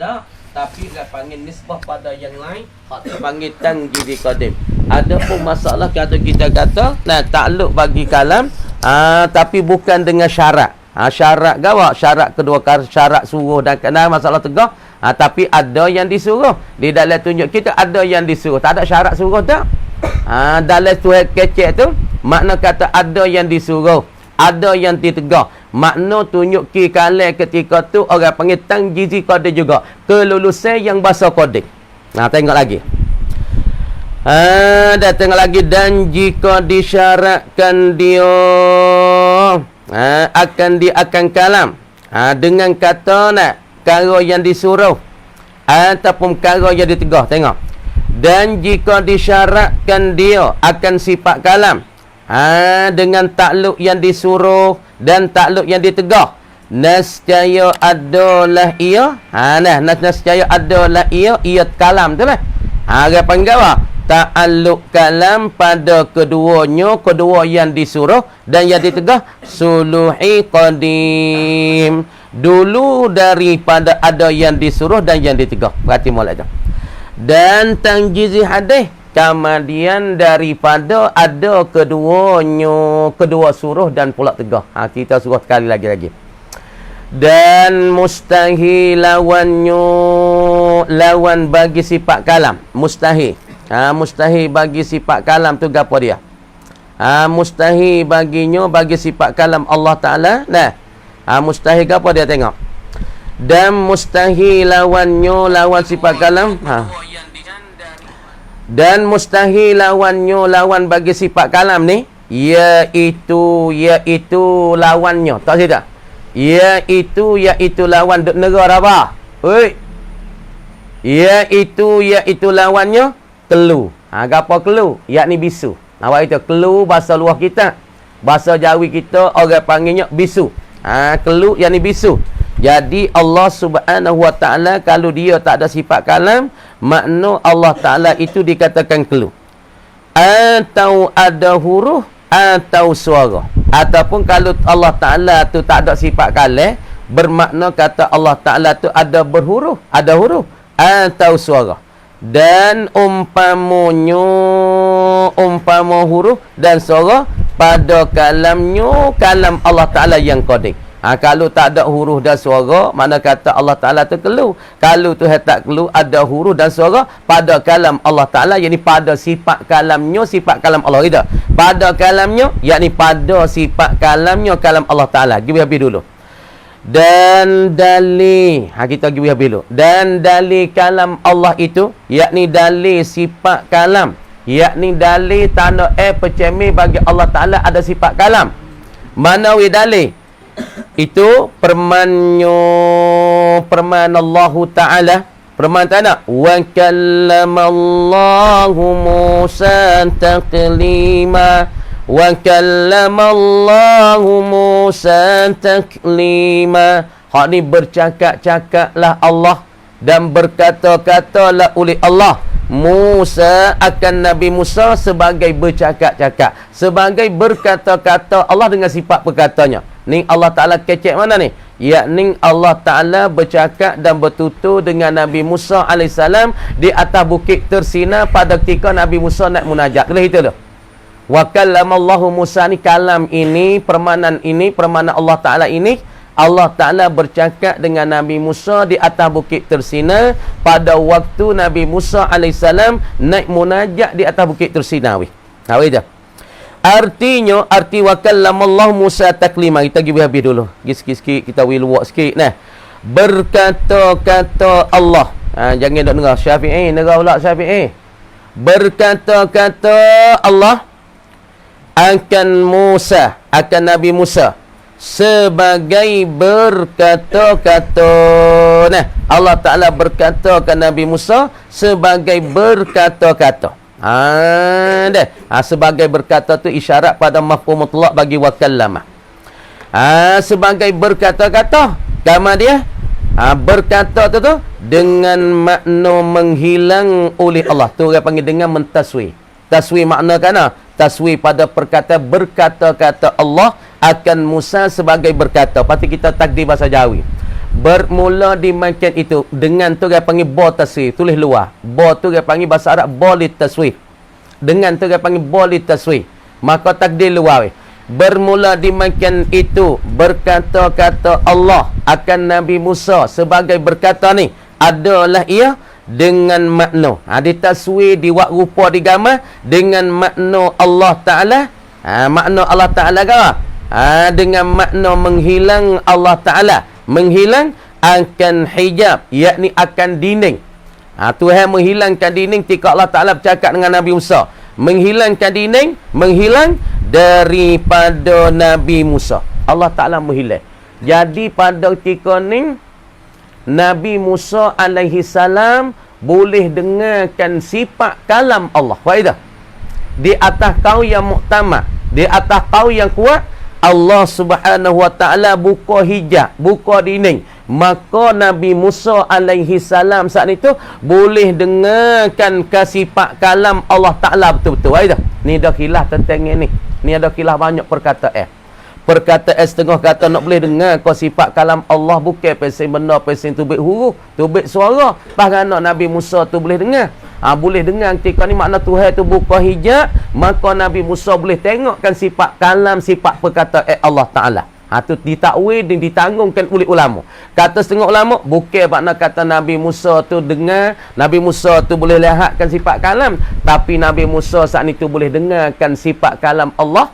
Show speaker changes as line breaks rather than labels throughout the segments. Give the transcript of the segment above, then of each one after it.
Tak, tapi dia panggil nisbah pada yang lain, dia panggil tanjidi qadim. Ada pun masalah kata kita kata, nah takluk bagi kalam, tapi bukan dengan syarat. Syarat gawak, syarat kedua syarat suruh dan kena masalah tegak. Tapi ada yang disuruh. Di dalam tunjuk kita ada yang disuruh. Tak ada syarat suruh tak? Dalam tu kecek tu, makna kata ada yang disuruh, ada yang ditegak. Makna tunjuk ki kalam ketika tu orang panggil tanjizi qadim juga. Kelulusan yang bahasa qadim. Tengok lagi. Dah tengok lagi. Dan jika disyaratkan dia akan kalam dengan kata perkara yang disuruh ataupun perkara yang ditegah. Tengok. Dan jika disyaratkan dia akan sifat kalam dengan takluk yang disuruh dan takluk yang ditegah, nescaya adalah ia nescaya adalah ia kalam tu lah. Dia panggil apa? Ta'alluq kalam pada keduanya, kedua yang disuruh dan yang ditegah, suluhi qadim, dulu daripada ada yang disuruh dan yang ditegah. Perhati molek tu. Dan tanjizi hadis kemudian daripada ada keduanya, kedua suruh dan pula tegah. Kita suruh sekali lagi. Dan mustahil lawannya, lawan bagi sifat kalam. Mustahil. Mustahil bagi sifat kalam tu gapo dia? Mustahil baginya bagi sifat kalam Allah Ta'ala. Mustahil gapo dia tengok. Dan mustahil lawannya, lawan sifat kalam. Dan mustahil lawannya, lawan bagi sifat kalam ni, iaitu lawannya. Tak tidak? Iaitu lawan duk negara apa? Oi. Iaitu lawannya kelu. Gapo kelu? Yakni bisu. Awak itu kelu bahasa luar kita. Bahasa Jawi kita orang panggilnya bisu. Kelu yakni bisu. Jadi Allah Subhanahu Wa Ta'ala kalau dia tak ada sifat kalam, makna Allah Ta'ala itu dikatakan kelu. Atau ada huruf atau suara. Ataupun kalau Allah Ta'ala tu tak ada sifat kalam, bermakna kata Allah Ta'ala tu ada berhuruf, ada huruf atau suara. Dan umpama huruf dan suara pada kalamnya, kalam Allah Ta'ala yang qadim. Kalau tak ada huruf dan suara, mana kata Allah Ta'ala tu kelu. Kalau tu tak kelu, ada huruf dan suara pada kalam Allah Ta'ala, yakni pada sifat kalamnya, sifat kalam Allah itu. Pada kalamnya, yakni pada sifat kalamnya, kalam Allah Ta'ala. Pergi habis dulu. Dan dalil, kita pergi habis dulu. Dan dalil kalam Allah itu, yakni dalil sifat kalam, yakni dalil tanda percaya bagi Allah Ta'ala ada sifat kalam. Mana dalil? Itu perman Allah Ta'ala, perman Ta'ala, wa kallamallahu Musa taklima, wa kallamallahu Musa taklima. Hak ni bercakap-cakaplah Allah dan berkata-katalah oleh Allah Musa akan Nabi Musa sebagai bercakap-cakap, sebagai berkata-kata Allah dengan sifat perkatanya. Ni Allah Ta'ala kecek mana ni? Yakni Allah Ta'ala bercakap dan bertutur dengan Nabi Musa AS di atas bukit Tersina pada ketika Nabi Musa nak munajat. Kena itu tu. Wa kallamallahu Musa ni, kalam ini, permanan Allah Ta'ala ini, Allah Ta'ala bercakap dengan Nabi Musa di atas bukit Tersina pada waktu Nabi Musa AS naik munajat di atas bukit Tersina. Tahu itu? Artinya, arti wa kallamallahu Musa taklima. Kita pergi habis dulu. Pergi sikit-sikit, kita luak sikit. Berkata-kata Allah. Jangan nak dengar Syafi'i, dengar pula Syafi'i. Berkata-kata Allah akan Musa, akan Nabi Musa, sebagai berkata-kata. Allah Ta'ala berkata akan Nabi Musa sebagai berkata-kata. Sebagai berkata tu isyarat pada mafhum mutlaq bagi wa kallama. Sebagai berkata-kata, kama dia berkata tu dengan makna menghilang oleh Allah. Tu orang panggil dengan mentaswi. Taswi makna kana? Taswi pada perkataan berkata-kata Allah akan Musa sebagai berkata. Pasti kita takdir bahasa Jawi. bermula dimakan itu dengan tu dia panggil ba taswif, tulis luar. Ba tu dia panggil bahasa Arab ba li taswif. Dengan tu dia panggil ba li taswif. Maka takdir luar. Bermula dimakan itu berkata-kata Allah akan Nabi Musa sebagai berkata ni adalah ia dengan makna. Ditaswir, diwak rupa, digambar dengan makna Allah Ta'ala. Makna Allah Ta'ala ke apa? Dengan makna menghilang Allah Ta'ala. Menghilang akan hijab, yakni akan dinding. Tuhan menghilangkan dinding ketika Allah Ta'ala bercakap dengan Nabi Musa. Menghilangkan dinding, menghilang daripada Nabi Musa. Allah Ta'ala menghilang. Jadi pada ketika ni Nabi Musa alaihi salam boleh dengarkan sifat kalam Allah. Faedah. Di atas kau yang muktamad, di atas kau yang kuat, Allah Subhanahu wa taala buka hijab, buka dinding. Maka Nabi Musa alaihi salam saat itu boleh dengarkan sifat kalam Allah Taala betul-betul. Faedah. Ni dah khilaf tentang ni. Ni ada khilaf banyak perkataan. Perkataan setengah kata nak boleh dengar kau sifat kalam Allah bukan pesen benda, pesen tubik huruf, tubik suara. Bahkan Nabi Musa tu boleh dengar. Boleh dengar ketika ni makna Tuhan tu buka hijab, maka Nabi Musa boleh tengokkan sifat kalam, sifat perkataan Allah Ta'ala. Tu ditakwil dan ditanggungkan oleh ulama. Kata setengah ulama, bukan makna kata Nabi Musa tu dengar, Nabi Musa tu boleh lihatkan sifat kalam, tapi Nabi Musa saat itu boleh dengarkan sifat kalam Allah.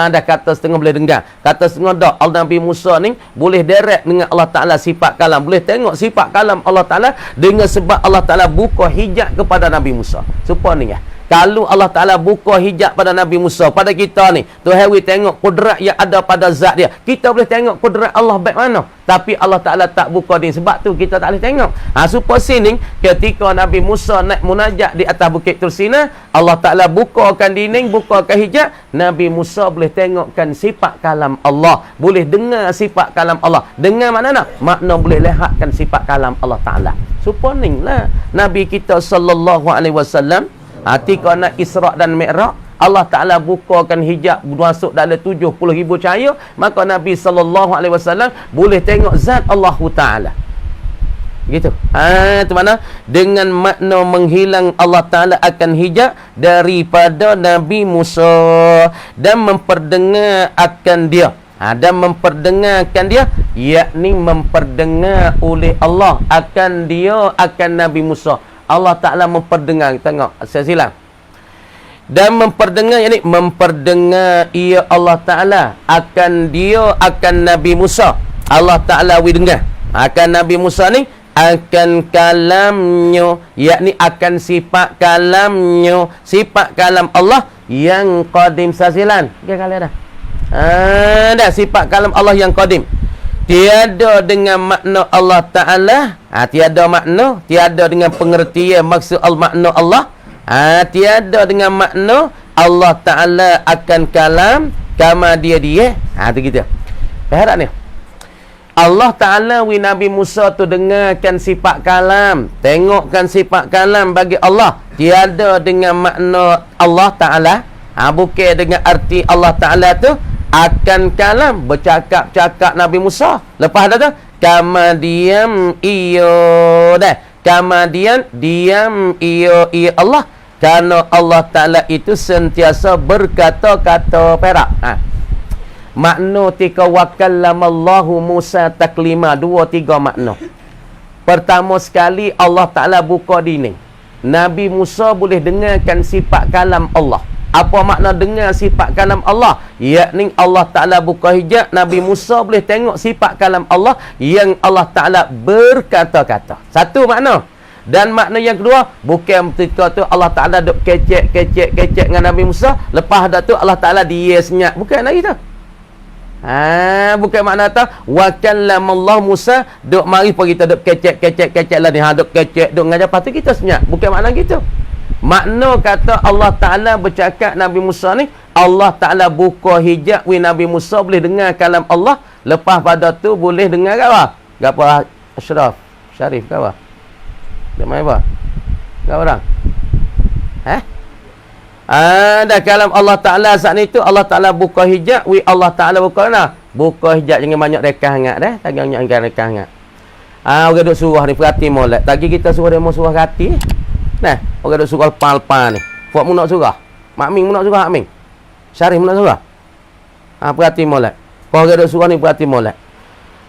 Dah kata setengah boleh dengar. Kata setengah dah. Nabi Musa ni boleh direct dengan Allah Ta'ala sifat kalam. Boleh tengok sifat kalam Allah Ta'ala dengan sebab Allah Ta'ala buka hijab kepada Nabi Musa. Supaya ni ya. Kalau Allah Ta'ala buka hijab pada Nabi Musa, pada kita ni, Tuhan tengok kudrat yang ada pada zat dia. Kita boleh tengok kudrat Allah baik mana. Tapi Allah Ta'ala tak buka ni. Sebab tu kita tak boleh tengok. Supaya sini, ketika Nabi Musa naik munajat di atas Bukit Tursina, Allah Ta'ala bukakan dinding, bukakan hijab. Nabi Musa boleh tengokkan sifat kalam Allah. Boleh dengar sifat kalam Allah. Dengar mana nak? Makna boleh lihatkan sifat kalam Allah Ta'ala. Supaya ni lah Nabi kita sallallahu alaihi wasallam ketika nak Isra' dan Mi'raj, Allah Ta'ala bukakan hijab masuk dalam 70,000 cahaya, maka Nabi SAW boleh tengok zat Allah Ta'ala. Gitu. Itu mana? Dengan makna menghilang Allah Ta'ala akan hijab daripada Nabi Musa dan memperdengar akan dia. Dan memperdengarkan dia, yakni memperdengar oleh Allah akan dia, akan Nabi Musa. Allah Ta'ala memperdengar. Tengok, saya silang. Dan memperdengar, yakni memperdengar ia Allah Ta'ala akan dia, akan Nabi Musa. Allah Ta'ala dengar akan Nabi Musa ni, akan kalamnya, yakni akan sifat kalamnya, sifat kalam Allah yang qadim. Sasilan. Okay, kali dah. Dah sifat kalam Allah yang qadim. Tiada dengan makna Allah Ta'ala. Tiada makna. Tiada dengan pengertian maksud makna Allah. Tiada dengan makna Allah Ta'ala akan kalam kama dia. Tu gitu. Harap ni. Allah Ta'ala Nabi Musa tu dengarkan sifat kalam. Tengokkan sifat kalam bagi Allah. Tiada dengan makna Allah Ta'ala. Bukan dengan arti Allah Ta'ala tu akan kalam, bercakap-cakap Nabi Musa. Lepas dah tu kama diam iyo dah. Kemudian diam ia Allah. Karena Allah Ta'ala itu sentiasa berkata-kata perak. Makna tika wakallamallahu Musa taklima. 2-3 makna. Pertama sekali Allah Ta'ala buka dinding. Nabi Musa boleh dengarkan sifat kalam Allah. Apa makna dengar sifat kalam Allah? Yakni Allah Ta'ala buka hijab, Nabi Musa boleh tengok sifat kalam Allah yang Allah Ta'ala berkata-kata. Satu makna. Dan makna yang kedua, bukan ketika tu Allah Ta'ala duk kecek dengan Nabi Musa, lepas dah tu Allah Ta'ala dia senyap. Bukan lagi tu. Bukan makna tu wa kallamallahu Musa duk mari pun kita duk kecek lah ni. Duk kecek, duk ngajar, lepas tu kita senyap. Bukan makna gitu. Makna kata Allah Ta'ala bercakap Nabi Musa ni, Allah Ta'ala buka hijab Nabi Musa boleh dengar kalam Allah. Lepas pada tu boleh dengar apa? Apa? Ashraf Syarif ke apa? Dia main apa? Ke orang? Ada kalam Allah Ta'ala saat itu Allah Ta'ala buka hijab Allah Ta'ala buka mana? Buka hijab jangan banyak rekah hangat dah. Jangan banyak rekah hangat. Orang duk surah ni perhati molek. Tadi kita suruh demo surah hati. Nah, orang duk surah alpa ni. Buat mu nak surah. Mak Ming mu nak surah, Mak Ming. Syarif mu nak surah. Perhati molek. Orang duk surah ni perhati molek.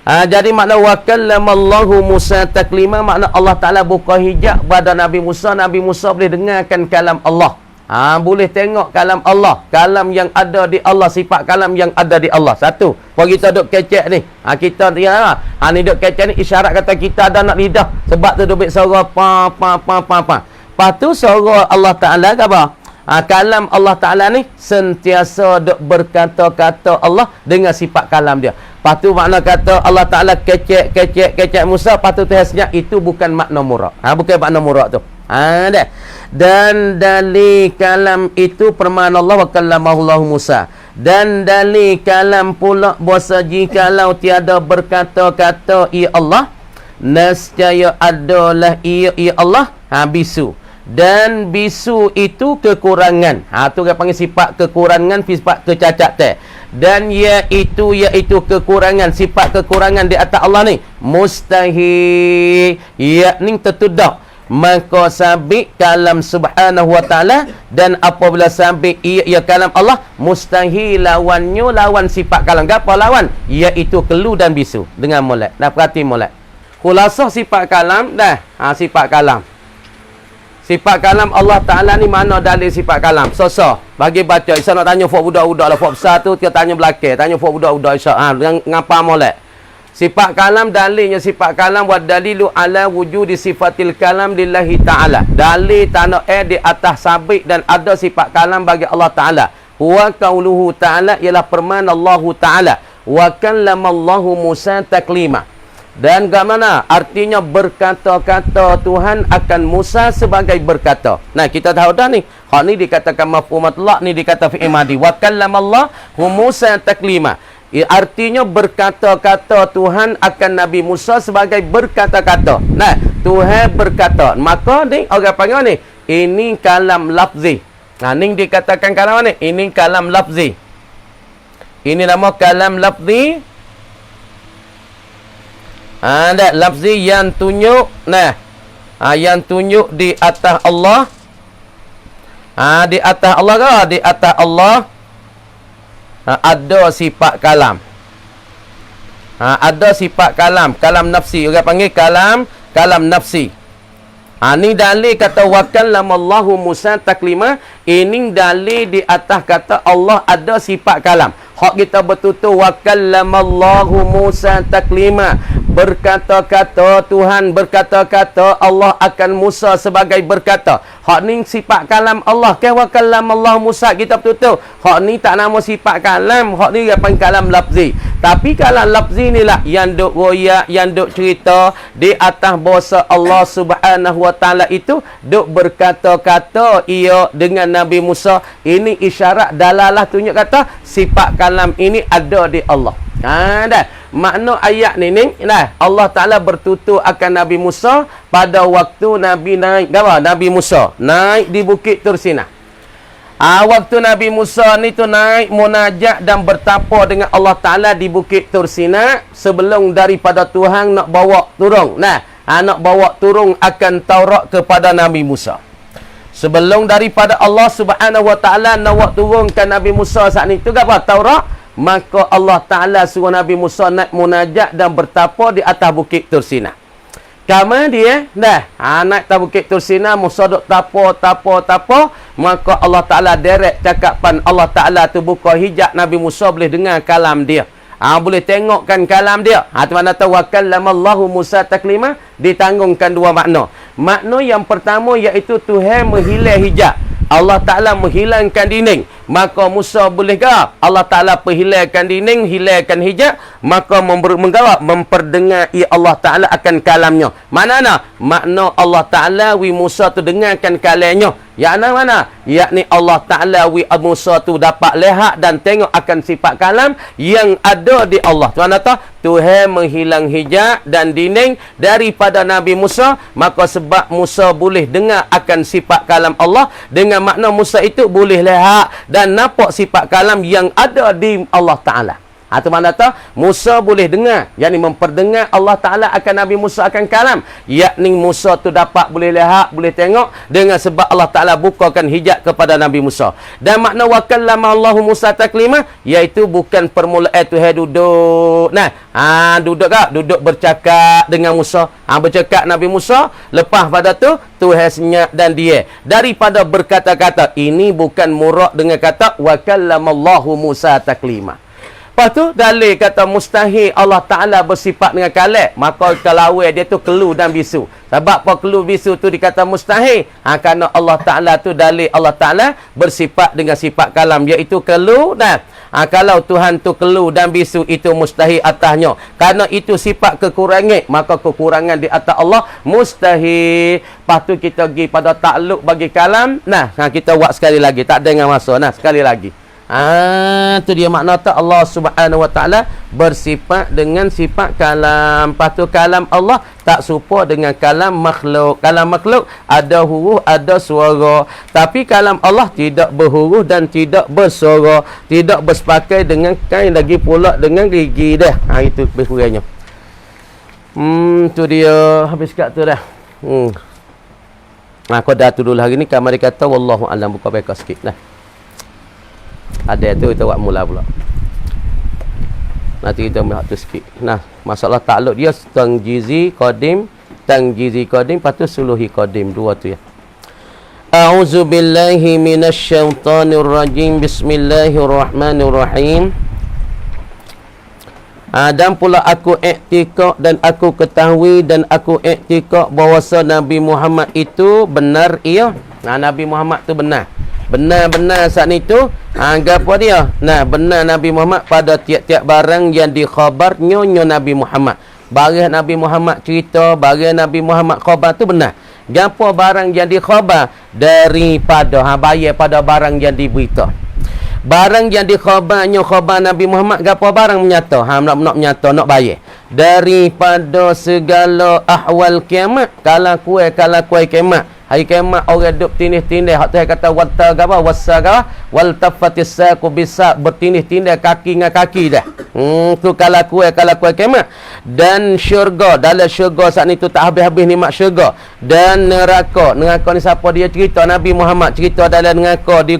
Jadi makna wa kallamallahu Musa taklima, makna Allah Taala buka hijab pada Nabi Musa. Nabi Musa boleh dengarkan kalam Allah. Boleh tengok kalam Allah, kalam yang ada di Allah, sifat kalam yang ada di Allah. Satu. Kalau kita duk kecek ni, kita ni duk kecek ni isyarat kata kita ada nak lidah. Sebab tu duk suara pa. Lepas tu suara Allah Taala ke apa? Kalam Allah Taala ni sentiasa duk berkata-kata Allah dengan sifat kalam dia. Lepas tu makna kata Allah Taala kecek Musa, lepas tu tehasnya itu bukan makna murak. Bukan makna murak tu. Dah. Dan dalil kalam itu permana Allah wa kallamahullahu Musa. Dan dalil kalam pula bahasa jikalau tiada berkata-kata ia Allah, nescaya adalah ia Allah, bisu. Dan bisu itu kekurangan. Tu dia panggil sifat kekurangan, sifat kecacatan. Dan iaitu kekurangan, sifat kekurangan di atas Allah ni mustahil, yakni tertudak. Maka sabit kalam subhanahu wa ta'ala, dan apabila sabit ia kalam Allah, mustahil lawannya lawan sifat kalam. Apa lawan? Iaitu kelu dan bisu. Dengan molek. Dah perhati molek. Khulasah sifat kalam dah. Sifat kalam. Sifat kalam Allah Ta'ala ni mana dalil sifat kalam? So. Bagi baca. Isa nak tanya fok budak-budak lah. Fok besar tu, kita tanya belakang. Tanya fok budak-budak Isa. Ngapa molek? Sifat kalam, dalilnya sifat kalam wa dalilu ala wujudi sifatil kalam lillahi ta'ala. Dalil tanah di atas sabit dan ada sifat kalam bagi Allah Ta'ala. Wa qauluhu ta'ala ialah firman Allah Ta'ala. Wa kallamallahu Musa taklima. Dan ke mana? Artinya berkata-kata Tuhan akan Musa sebagai berkata. Nah, kita tahu dah ni. Hak ni dikatakan mafhum mutlaq, ni dikata fi'il madhi. Wa kallamallahu Musa taklima. Artinya berkata-kata Tuhan akan Nabi Musa sebagai berkata-kata. Nah, Tuhan berkata. Maka ni orang panggil ni, ini kalam lafzi. Ni dikatakan kalam ni, ini kalam lafzi. Ini nama kalam lafzi. Lafzi yang tunjuk, yang tunjuk di atas Allah. Di atas Allah ke? Di atas Allah. Ada sifat kalam. Ada sifat kalam. Kalam nafsi. Orang panggil kalam nafsi. Ni dalil kata wa kallamallahu Musa taklima. Ini dalil di atas kata Allah ada sifat kalam. Hak kita bertutur wa kallamallahu Musa taklima. Berkata-kata Tuhan, berkata-kata Allah akan Musa sebagai berkata. Hak ni sifat kalam Allah. Wa kallamallahu Musa, kita betul-betul. Hak ni tak nama sifat kalam. Hak ni dia panggil kalam lafzi. Tapi kalam lafzi ni lah yang duk royak, yang duk cerita di atas bahasa Allah Subhanahu wa ta'ala itu duk berkata-kata ia dengan Nabi Musa. Ini isyarat dalalah tunjuk kata sifat kalam ini ada di Allah. Dah. Makna ayat ni Allah Ta'ala bertutur akan Nabi Musa pada waktu Nabi naik Nabi Musa naik di Bukit Tursina. Waktu Nabi Musa ni tu naik munajat dan bertapa dengan Allah Ta'ala di Bukit Tursina sebelum daripada Tuhan nak bawa turun. Nak bawa turun akan Taurat kepada Nabi Musa. Sebelum daripada Allah Subhanahu wa Ta'ala nak bawa turunkan Nabi Musa saat ni tu apa? Taurat. Maka Allah Ta'ala suruh Nabi Musa naik munajat dan bertapa di atas Bukit Tursina. Kemudian naik atas Bukit Tursina, Musa duk tapa. Maka Allah Ta'ala direct cakapan Allah Ta'ala tu buka hijab, Nabi Musa boleh dengar kalam dia. Boleh tengokkan kalam dia. Tu mana tahu wa kallamallahu Musa taklima, ditanggungkan dua makna. Makna yang pertama iaitu Tuhan menghilang hijab. Allah Ta'ala menghilangkan dinding. Maka Musa boleh ke? Allah Ta'ala penghilangkan dinding, hilangkan hijab. Maka memperdengar Allah Ta'ala akan kalamnya. Mana? Makna Allah Ta'ala Musa tu dengarkan kalamnya. Yakni mana? Yakni Allah Ta'ala Musa tu dapat lihat dan tengok akan sifat kalam yang ada di Allah. Tuan kata, Tuhan menghilang hijab dan dinding daripada Nabi Musa. Maka sebab Musa boleh dengar akan sifat kalam Allah, dengan makna Musa itu boleh lihat dan nampak sifat kalam yang ada di Allah Ta'ala. Tu mana tu? Musa boleh dengar. Yang ni memperdengar Allah Ta'ala akan Nabi Musa akan kalam. Yakni Musa tu dapat boleh lihat, boleh tengok dengan sebab Allah Ta'ala bukakan hijab kepada Nabi Musa. Dan makna wa kallama Allahu Musa taklima, iaitu bukan permulaan Tuhan duduk. Duduk tak? Duduk bercakap dengan Musa. Bercakap Nabi Musa. Lepas pada tu Tuhan senyap dan dia. Daripada berkata-kata. Ini bukan murak dengan kata wa kallama Allahu Musa taklima. Lepas tu, dalil kata mustahil Allah Ta'ala bersifat dengan kalam. Maka kelawai dia tu kelu dan bisu. Sebab apa kelu bisu tu dikata mustahil? Kerana Allah Ta'ala tu dalil Allah Ta'ala bersifat dengan sifat kalam. Iaitu kelu dan kalau Tuhan tu kelu dan bisu itu mustahil atasnya. Kerana itu sifat kekurangan. Maka kekurangan di atas Allah mustahil. Lepas tu kita pergi pada takluk bagi kalam. Kita buat sekali lagi. Tak ada dengan masa. Sekali lagi. Tu dia makna tak Allah Subhanahu Wa Ta'ala bersifat dengan sifat kalam. Lepas tu kalam Allah tak serupa dengan kalam makhluk. Kalam makhluk ada huruf, ada suara. Tapi kalam Allah tidak berhuruf dan tidak bersuara. Tidak bersepakai dengan kain lagi pula dengan gigi dah. Itu lebih kurangnya. Tu dia habis kat tu dah. Kau dah tu dulu hari ni. Kamari kata wallahu alam, buka beka sikit dah. Ada tu kita buat mula pula. Nanti kita ambil tu sikit. Masalah takluk dia tangjizi qadim, lepas tu suluhi qadim, dua tu ya. A'udzu billahi minasyaitonir rajim. Bismillahirrahmanirrahim. Dan pula aku iktikad dan aku ketahui dan aku iktikad bahawasa Nabi Muhammad itu benar ia. Nabi Muhammad tu benar. Benar-benar saat itu apa dia? Benar Nabi Muhammad pada tiap-tiap barang yang dikhabar nyonya Nabi Muhammad. Barang Nabi Muhammad cerita, barang Nabi Muhammad khabar tu benar. Gapo barang yang dikhabar daripada bayar pada barang yang diberita. Barang yang dikhabarnya khabar Nabi Muhammad gapo barang menyata. Nak menyata, nak bayar. Daripada segala ahwal kiamat, kalau kuih kiamat. Hari kiamat orang duduk tindih-tindih. Hak Tuhan kata wasagah wal tafatis saqu bisa bertindih-tindih kaki dengan kaki dah. Tu kalau kuih kiamat. Dan syurga, dalam syurga saat ni tu tak habis-habis nikmat syurga. Dan neraka ni siapa dia cerita? Nabi Muhammad cerita dalam neraka di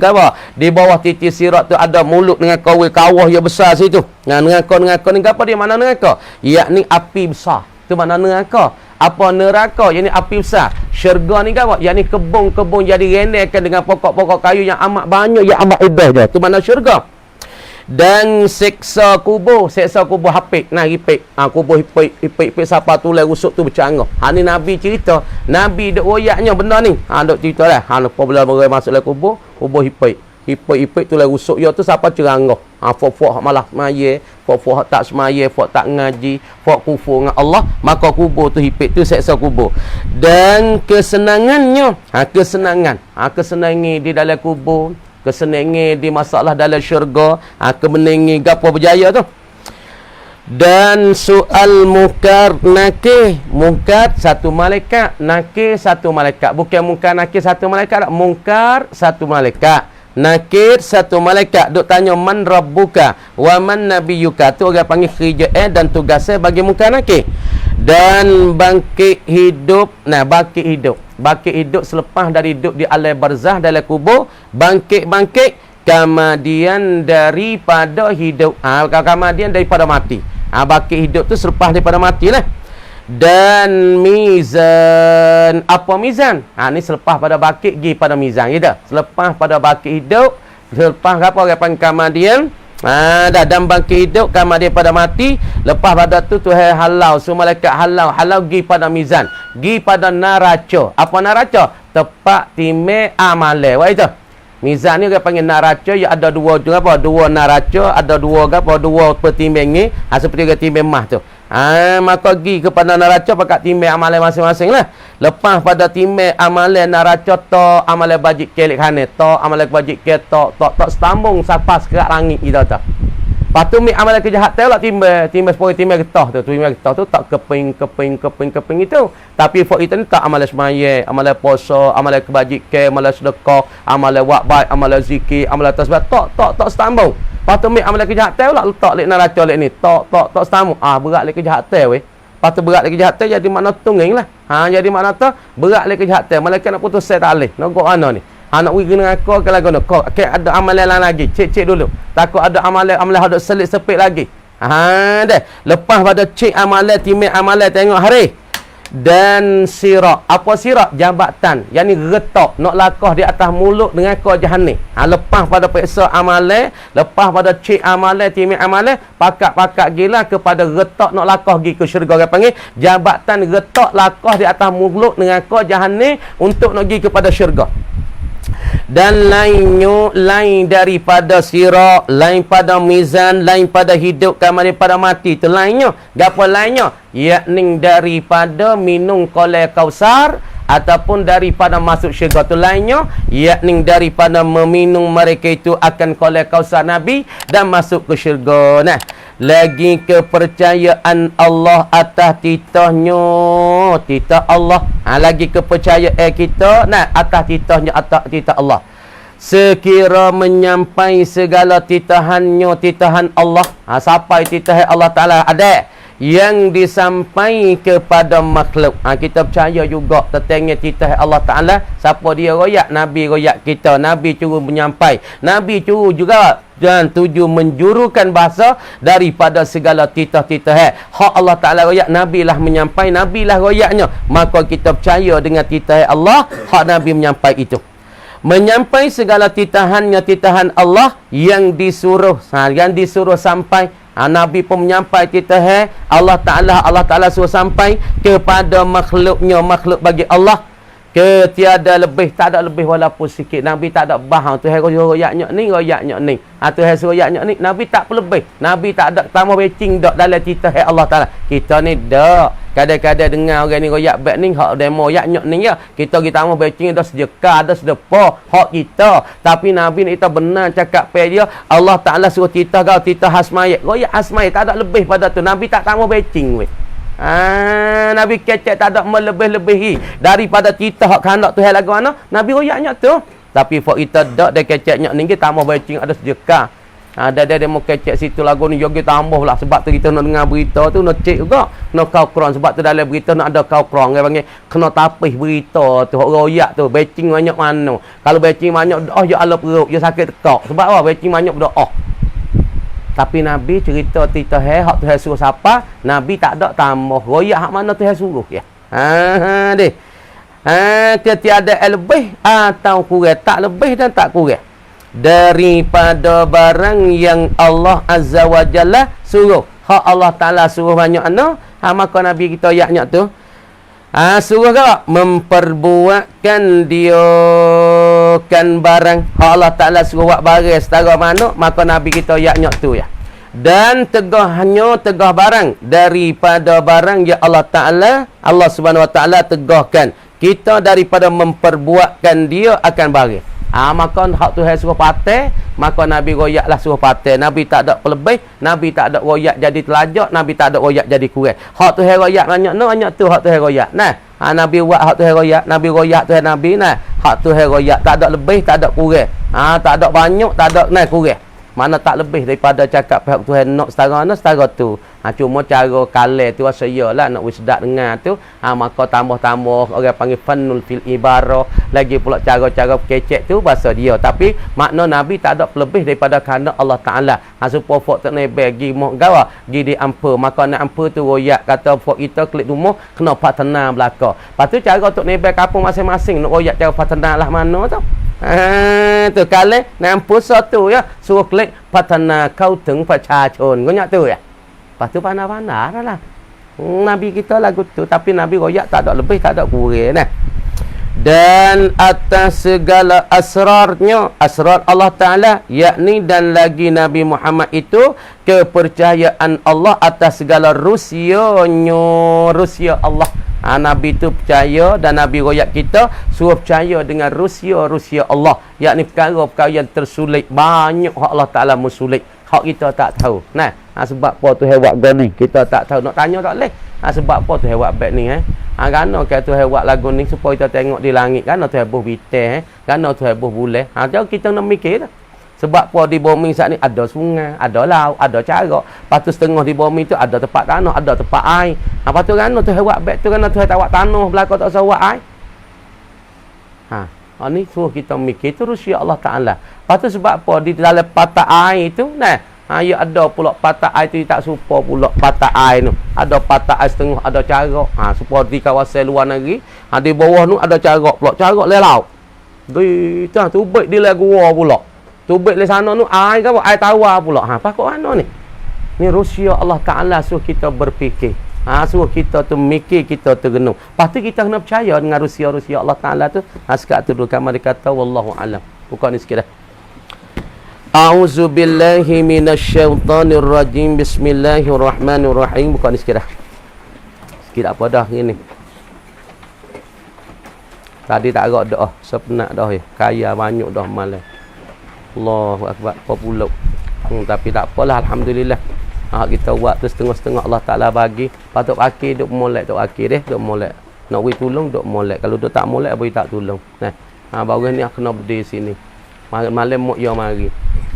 bawah titik sirat tu ada mulut neraka kawah yang besar situ. Neraka ni apa dia? Mana neraka? Yakni api besar. Tu mana neraka? Apa neraka? Yang ni api besar. Syurga ni apa? Yang ni kebun-kebun jadi rendekan dengan pokok-pokok kayu yang amat banyak, yang amat hebat dia. Tu mana syurga. Dan seksa kubur hapik. Ripik. Kubur hipik siapa tulis rusuk tu bercanggah. Ni Nabi cerita. Nabi duk royaknya benda ni. Duk cerita lah. Apabila orang masuk dalam kubur hipik. Hipik tu lah rusuk dia tu siapa ceranggah. Fok-fok malah semaya, fok-fok tak semaya, fok tak ngaji, fok kufur dengan Allah, maka kubur tu hipik tu seksa kubur. Dan kesenangannya, kesenangan di dalam kubur, kesenangan di masalah dalam syurga, kemenangan gapo berjaya tu. Dan soal mungkar nakir. Mungkar satu malaikat, nakir satu malaikat. Bukan mungkar nakir satu malaikat, mungkar satu malaikat. Nakir satu malaikat duk tanya man rabbuka wa man nabiyuka. Tu orang panggil kerjaan dan tugasnya bagi muka nakir. Dan bangkit hidup. Bangkit hidup selepas dari hidup di alam barzah dalam kubur. Bangkit kemudian daripada hidup. Kemudian daripada mati. Bangkit hidup tu selepas daripada mati lah. Dan mizan. Apa mizan? Ni selepas pada bakit pergi pada mizan. Ya, selepas pada bakit hidup, selepas apa orang panggil kemudian dan bangkit hidup kemudian pada mati. Lepas pada tu Tuhan halau, semua malaikat halau pergi pada mizan, pergi pada neraca. Apa neraca? Tepat timai amale. Wah itu. Mizan ni orang panggil neraca. Ya ada dua neraca, ada dua pertimbang ni. Seperti orang timbang mah tu. Maka pergi kepada neraca pakat timbang amalan masing-masing lah. Lepas pada timbang amalan neraca to amalan bajik kelik hane to amalan bajik ke to setambung sapas kerak langit kita tu. Patu mi amalan kejahatan lah timbal sepoi timbal getah tu tak keping itu. Tapi for itu ni tak amalan semaya, amalan puasa, amalan kebajikan, amalan sedekah, amalan buat baik, amalan zikir, amalan tasbih tak sambung. Patu mi amalan kejahatan lah letak lek neraca lek ni. Tak sambung. Berat lek kejahatan weh. Patu berat lek kejahatan jadi makna tunggang lah. Jadi makna tu berat lek kejahatan. Malaikat nak putus saya tak leh. Nak go ana ni. Nak pergi dengan aku kalau guna kau ada amalan lain lagi. Cek dulu. Takut ada amalan ada selit sepit lagi. Dah. Lepas pada cek amalan, timik amalan tengok hari. Dan sirat. Apa sirat? Jabatan. Yang ni retak. Nak lakah di atas mulut dengan kau jahannam. Lepas pada periksa amalan, lepas pada cek amalan, timik amalan, pakak-pakak gila kepada retak nak lakah pergi ke syurga. Orang panggil jabatan retak lakah di atas mulut dengan kau jahannam untuk nak pergi kepada syurga. Dan lain daripada sirat, lain pada mizan, lain pada hidup kami daripada mati. Itu lainnya. Gapo lainnya? Yakni daripada minum kolai kausar ataupun daripada masuk syurga. Itu lainnya. Yakni daripada meminum mereka itu akan kolai kausar Nabi dan masuk ke syurga. Nah, lagi kepercayaan Allah atas titahnya, titah Allah. Lagi kepercayaan kita atas titahnya, atas titah Allah. Sekira menyampai segala titahannya, titahan Allah. Sampai titahan Allah Ta'ala ada yang disampai kepada makhluk. Kita percaya juga tentang titahan Allah Ta'ala. Siapa dia royak? Nabi royak kita. Nabi curu menyampai. Nabi curu juga dan tuju menjurukan bahasa daripada segala titah-titah. Hak Allah Ta'ala royak, Nabi lah menyampai, Nabi lah royaknya. Maka kita percaya dengan titah Allah, hak Nabi menyampai itu. Menyampai segala titahannya, titahan Allah yang disuruh. Yang disuruh sampai. Nabi pun menyampai titah Allah Ta'ala suruh sampai kepada makhluknya, makhluk bagi Allah. Tiada lebih, tak ada lebih walaupun sikit. Nabi tak ada bahang. Tuhan royaknya ni. Tuhan royaknya ni. Nabi tak lebih. Nabi tak ada tambah becing dak dalam titah Allah Ta'ala. Kita ni dak. Kadang-kadang dengar orang ni royak baik ni, hak demo yaknya ni ya. Kita tambah becing dah sedekah, dah sedekah. Hak kita. Tapi Nabi ni kita benar cakap pada dia. Allah Ta'ala suruh titah kau, titah hasmayat. Royak hasmayat tak ada lebih pada tu. Nabi tak tambah becing weh. Nabi kecek tak ada melebih-lebihi daripada kita hak kehendak Tuhan lagu mana. Nabi royaknya tu. Tapi for kita dak dia keceknya ni kita tambah becing ada sedekah. Dia mau kecek situ lagu ni jogi tambah lah. Sebab tu kita nak dengar berita tu nak cek juga. Nak kau Quran. Sebab tu dalam berita nak ada kau Quran. Dia panggil kena tapih berita tu. Hak royak tu. Becing banyak mana. Kalau becing banyak ya Allah perut. Ya sakit tekak. Sebab apa? Becing banyak berdoa. Tapi Nabi cerita titah hak Tuhan suruh siapa, Nabi tak ada tambah. Royak hak mana Tuhan suruh ya. Deh. Tiada lebih atau kurang, tak lebih dan tak kurang daripada barang yang Allah Azza wa Jalla suruh. Hak Allah Ta'ala suruh banyak maka Nabi kita ayatnya tu suruh ke memperbuatkan dia kan barang. Allah Ta'ala suruh buat barang setara mana, maka Nabi kita ayatnya tu ya. Dan tegahnya tegah barang daripada barang yang Allah Ta'ala, Allah Subhanahu Wa Ta'ala tegahkan kita daripada memperbuatkan dia akan barang. Maka hak Tuhan suruh patah, maka Nabi royaklah suruh patah. Nabi tak ada pelebih, Nabi tak ada royak jadi telajak, Nabi tak ada royak jadi kurang. Hak Tuhan royak banyak tu hak Tuhan royak. Nabi buat hak Tuhan royak, Nabi royak Tuhan Nabi hak Tuhan royak, tak ada lebih, tak ada kurang. Tak ada banyak, tak ada kurang. Mana tak lebih daripada cakap pihak Tuhan nak setara tu. Cuma cara kalah tu saya lah nak wisdak dengar tu. Maka tambah-tambah orang panggil fanul fil ibarah. Lagi pula cara-cara kecek tu bahasa dia. Tapi makna Nabi tak ada lebih daripada kehendak Allah Ta'ala. Supaya fok tak naik bagi mok gawa pergi di ampa. Maka nak ampa tu royak kata fok kita klik rumah kena patena belaka. Lepas tu cara untuk naik kampung masing-masing nak royak cara patena lah mana tu. Tu kali nampu satu ya suruh klik patana kau teng ประชาชน kau nak tu ya. Lepas tu pandai-pandai lah. Nabi kita lagu tu tapi Nabi royak tak ada lebih tak ada kurang Dan atas segala asrarnya, asrar Allah Ta'ala yakni dan lagi Nabi Muhammad itu kepercayaan Allah atas segala rusianya, rusia Allah. Nabi itu percaya dan Nabi royak kita suruh percaya dengan rusia Allah, yakni perkara-perkara yang tersulit. Banyak Allah Ta'ala musulit hak kita tak tahu. Nah, sebab apa tu buat gol ni? Kita tak tahu. Nak tanya tak leh. Sebab apa tu buat bet ni kerana ke tu buat lagu ni supaya kita tengok di langit kan tu buh bintang kerana tu buh bulan. Jadi kita nak mikir dah. Sebab apa di bumi saat ni ada sungai, ada laut, ada carak. Lepas tu setengah di bumi tu ada tempat tanah, ada tempat air. Lepas tu kan tu buat bet tu kan tu tawak tanah belakang tak usah buat air. Ni suruh kita mikir terus ya Allah Ta'ala. Lepas tu sebab apa di dalam patah air tu ya ada pula patah air tu tak serupa pula patah air tu. Ada patah air setengah, ada carak. Supaya di kawasan luar negeri, di bawah tu ada carak pula. Carak le laut. Di tubik di le gua pula. Tubik le sana tu air ke apa? Air tawar pula. Pakok mana ni? Ni Rusia Allah Ta'ala suruh kita berfikir. Suruh kita tu mikir, kita tu renung. Lepas tu kita kena percaya dengan Rusia Allah Ta'ala tu. Sekat tu dulu kamar dia kata wallahu alam. Buka ni sikit dah. A'udzu billahi minasyaitonir rajim. Bismillahirrahmanirrahim. Buka ni sikit dah. Sikit apa dah ni. Tadi tak agak doa, sepenak dah kaya banyak dah malam. Allahu akbar, apa pula. Tapi tak apalah, alhamdulillah. Kita buat tu setengah-setengah Allah Ta'ala bagi. Patut akhir duk molek tok akhir duk molek. Nak bagi tolong duk molek. Kalau duk tak molek bagi tak tolong. Baru ni kena berdiri sini. Malam mok yo mari.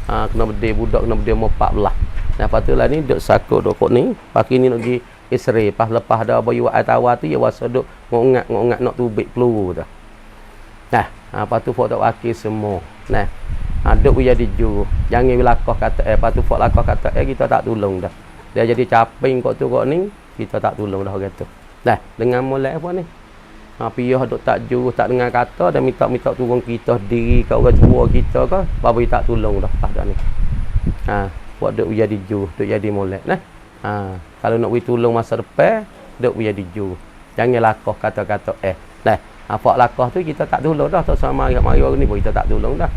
Kena berdiri budak kena berdiri mau 14. Lepas tu lah ni duk sakut duk ni. Pagi ni nak pergi Israel. Lepas dah bagi buat air tawar tu ya wasa duk ngok-ngak nak tubik peluru dah. Lepas tu fok tok akhir semua. Duk jadi juru. Jangan lakah kata lepas tu fok lakah kata kita tak tolong dah. Dia jadi caping kok tu kok ni, kita tak tolong dah kata. Dengan molek apa ni? Piyah duk tak juru, tak dengar kata dan minta turun kita diri kat orang tua kita ke, babi tak tolong dah dah ni. Buat duk jadi juru, duk jadi molek kalau nak bagi tolong masa depan, duk jadi juru. Jangan lakah kata-kata apa lakah tu kita tak tolong dah, tak sama mari orang ni kita tak tolong dah.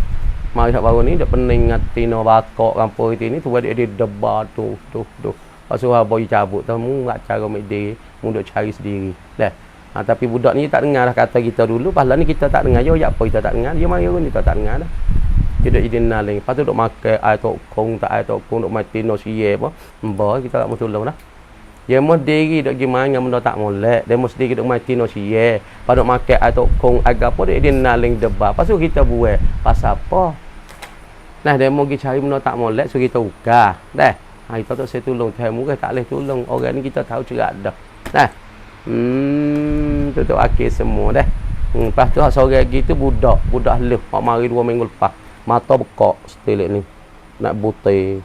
Mari kat baru ni dia pening ngati no bakok kampung itu ni tu dia debar tu. Pasal boy cabut tu mu nak cara mede, mu duk cari sendiri. Tapi budak ni tak dengar dah kata kita dulu, pasal ni kita tak dengar. Yo ya apa kita tak dengar. Dia mari orang ni kita tak dengar dah. Dia duk jadi naling. Lepas tu duk makan air tokong, tak air tokong duk mati no siye apa. Mbah kita tak mau tolong dah. Dia mesti diri duk gimana benda tak molek. Dia mesti diri duk mati no siye. Pada makan air tokong agak apa dia naling debar. Pasal kita buat pasal apa? Dia mau pergi cari benda tak molek so kita ukah. Kita tak saya tolong. Tuhan murah tak boleh tolong. Orang ni kita tahu cerak dah. Tutup akhir semua dah. Lepas tu sore gitu budak leh. Mak mari 2 minggu lepas. Mata bekak setelik ni. Nak butai.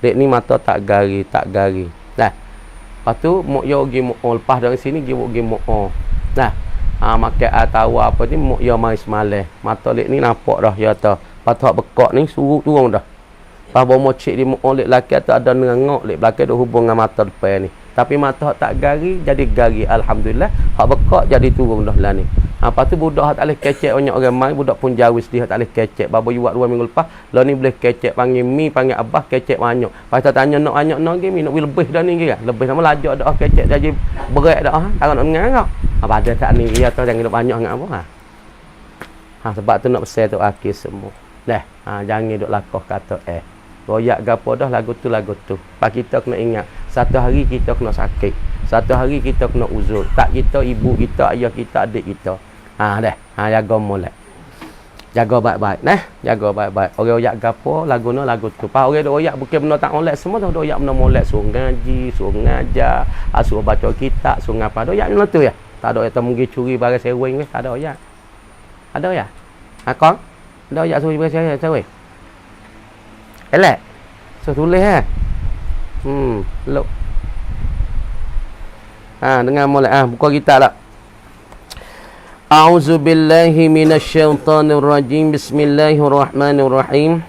Dek ni mata tak gari. Lepas tu mok yo pergi mok lepas dari sini pergi mok. Makan air tawar apa ni mok yo mari semalam. Mata lek ni nampak dah ya ta. Patok bekak ni suruh turun dah. Pas bawa cik di mok lek laki atau ada nengok lek belakang duk hubung dengan mata depan ni. Tapi mata tak gari jadi gari alhamdulillah. Hak bekak jadi turun dah lah ni. Lepas tu budak tak boleh kecek banyak orang mai, budak pun jauh sedih tak boleh kecek. Babo buat 2 minggu lepas, lah ni boleh kecek panggil mi, panggil abah kecek banyak. Pas kita tanya nak banyak nak ke mi nak lebih dah ni ke? Lebih nama lajak dah kecek jadi berat dah tak nak dengar kau. Apa ada tak ni dia tahu jangan banyak dengan apa sebab tu nak pesan tu akhir semua. Jangan duk lakah kata royak gapo dah lagu tu. Pak kita kena ingat, satu hari kita kena sakit. Satu hari kita kena uzur. Tak kita, ibu kita, ayah kita, adik kita. Jaga molek. Jaga baik-baik. Jaga baik-baik. Orang royak gapo lagu tu. Pak orang duk royak bukan benda tak molek semua tu royak benda molek. Suruh ngaji, suruh ngajar, suruh baca kitab, suruh ngapa. Royak benda tu ya. Tak ada yang mungkin curi barang sewing ke? Tak ada royak. Ada ya? Kong? Ada royak curi barang sewing? Elak. So tulis Lok. Dengar molek buka kitab tak? A'udzu billahi minasyaitonir rajim. Bismillahirrahmanirrahim.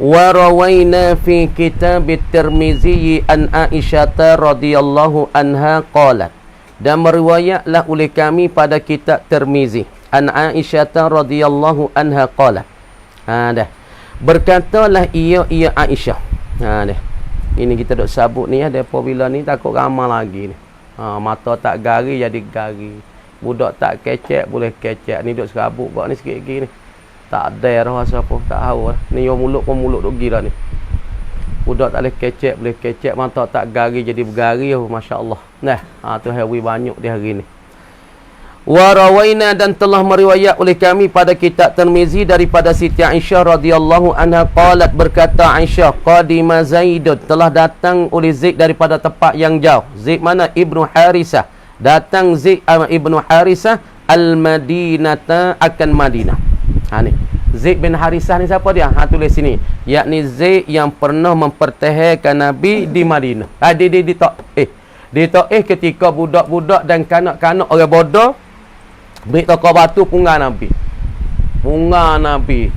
Wa rawaina fi kitab at-Tirmizi an Aisyah radhiyallahu anha qalat. Dan meriwayatlah oleh kami pada kitab Tirmizi an Aisyah radhiyallahu anha qalat. Berkatalah ia Aisyah. Ini kita duk sabut ni depa bila ni takut ramal lagi ni. Mata tak gari jadi gari. Budak tak kecek boleh kecek. Ni duk serabut kok ni sikit lagi ni. Tak ada rasa apa, tak tahu. Ni yo mulut pun mulut duk gila ni. Budak tak boleh kecek, mata tak gari jadi bergari, masya-Allah. Nah, tu hawi banyak di hari ni. Wa rawaina, dan telah meriwayat oleh kami pada kitab Tirmizi daripada Siti Aisyah radhiyallahu anha qalat, berkata Aisyah, qadima Zaidun, telah datang oleh Zaid daripada tempat yang jauh. Zaid mana? Ibnu Harisah. Datang Zaid Ibnu Harisah al-Madinata, akan Madinah. Ni Zaid bin Harisah ni siapa dia? Tulis sini. Yakni Zaid yang pernah mempertahankan Nabi di Madinah. Di Taif ketika budak-budak dan kanak-kanak orang bodoh beri tokok batu punga Nabi.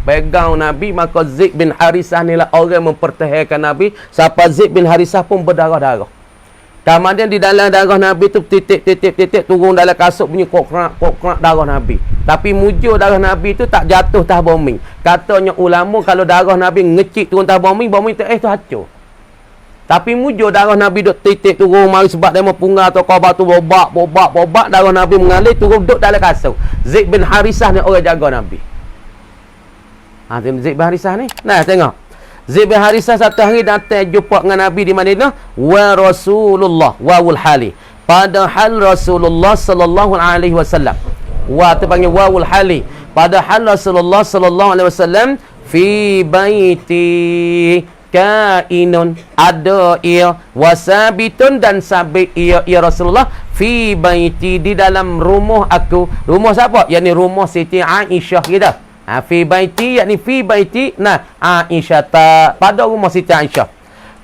Pegang Nabi, maka Zaid bin Harisah ni lah orang mempertahankan Nabi. Siapa Zaid bin Harisah pun berdarah-darah. Kemudian di dalam darah Nabi tu titik turun dalam kasut bunyi kokrak darah Nabi. Tapi mujur darah Nabi tu tak jatuh tah bumi. Katanya ulama kalau darah Nabi ngecik turun tah bumi tu tu hancur. Tapi mujur darah Nabi duk titik turun mari sebab dia punga atau kau batu bobak darah Nabi mengalir turun duduk dalam kasut. Zaid bin Harisah ni orang jaga Nabi. Zaid bin Harisah ni. Nah tengok. Zaid bin Harisah satu hari datang jumpa dengan Nabi di Madinah, wa Rasulullah wawul hali. Padahal Rasulullah sallallahu alaihi wasallam. Wa terpanggil wawul hali. Padahal Rasulullah sallallahu alaihi wasallam fi baiti kainun, ada ia, wasabitun, dan sabit ia Rasulullah fi baiti, di dalam rumah aku. Rumah siapa? yakni rumah Siti Aisyah kita. Fi baiti, yakni fi baiti Aisyah, pada rumah Siti Aisyah.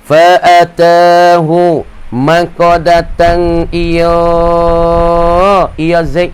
Fa'atahu, maka datang ia Zaid,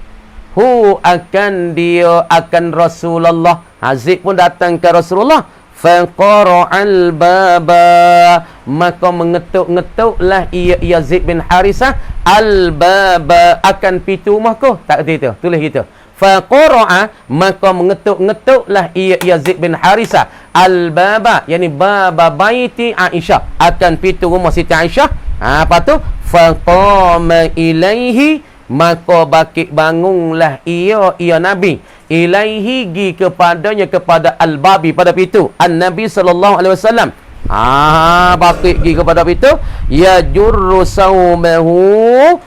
akan Rasulullah. Zaid pun datang ke Rasulullah. Faqara'al baba, maka mengetuk-ngetuklah ia Zaid bin Harisah al-baba, akan pintu rumahku. Tak kata itu, tulis gitu. Faqara'a, maka mengetuk-ngetuklah ia Zaid bin Harisah al-baba, yakni baba baiti Aisyah, akan pintu rumah Siti Aisyah. Apa tu? Faqama ilaihi, maka bakit bangunlah ia Nabi, ilaihi, gi kepadanya, kepada al-babi, pada pintu an-Nabi sallallahu alaihi wasallam. Bakit gi kepada pintu, ya jurru saumahu,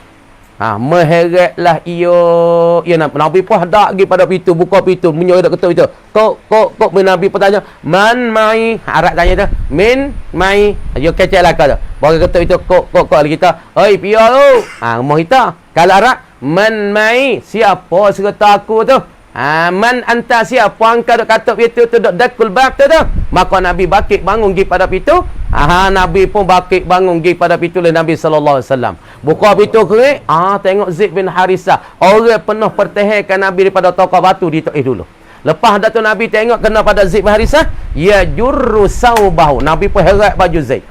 meheretlah ia Nabi pun hendak pergi pada pintu, buka pintu, menyuruh dia ketuk itu. Kok Nabi bertanya, man mai, Arab tanya tu, min mai, yo keceklah kau tu. Baru ketuk itu, kok kita, oi pia tu. Rumah kita. Kalau Arab, man mai, siapa serta aku tu? Man anta, siapa angka duk katuk pintu tu, duk dakul bab tu. Maka Nabi bakit bangun pergi pada pintu. Nabi pun bakit bangun pergi pada pintu oleh Nabi sallallahu alaihi wasallam. Buka pintu kerik, tengok Zaid bin Harisah, orang penuh pertahankan Nabi daripada tokak batu di Taif dulu. Lepas Datuk Nabi tengok kena pada Zaid bin Harisah, ya jurru saubahu, Nabi pun heret baju Zaid.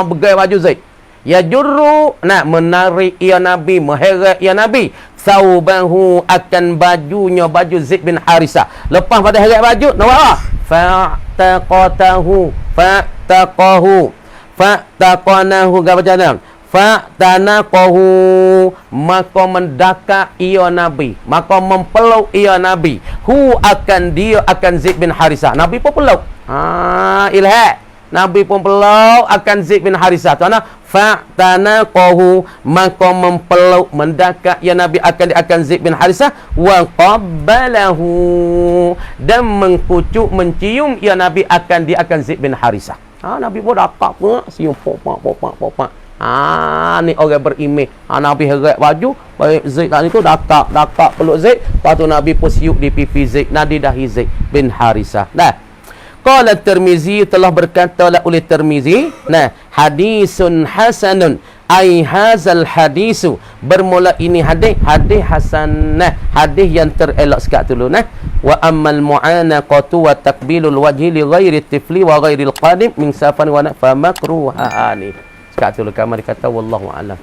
Begai baju Zaid. Ya jurru, nak menarik ia Nabi, meheret ia Nabi, saubahu, akan bajunya, baju Zaid bin Harisah. Lepas pada heret baju, nak buat apa? Fa'taqanahu, apa macam fa'tanaqahu, maka mendakak ia Nabi, maka mempeluk ia Nabi, akan Zaid bin Harisah. Nabi pun peluk. Ilhaq, Nabi pun peluk akan Zaid bin Harisah. Tuan, fa'tanaqahu, maka mempeluk, mendakak ya Nabi akan Zaid bin Harisah, wa qabbalahu, dan mengkucuk, mencium ya Nabi akan Zaid bin Harisah. Nabi pun dakak pun cium popak. Ni orang berimej. Nabi heret baju, baik Zaid tadi tu dakak peluk Zaid, lepas tu Nabi pun siup di pipi Zaid, nadi dahi Zaid bin Harisah. Qala Tirmizi, telah berkata oleh Tirmizi, hadisun hasanun, ai hazal hadisu, bermula ini hadis hasan, hadis yang terelak sekat dulu. Wa ammal mu'anaqatu wa takbilul wajhi li ghairi tifli wa ghairi al-qadim min safan wa fa makruhani. Sekat dulu kamar kata wallahu a'lam.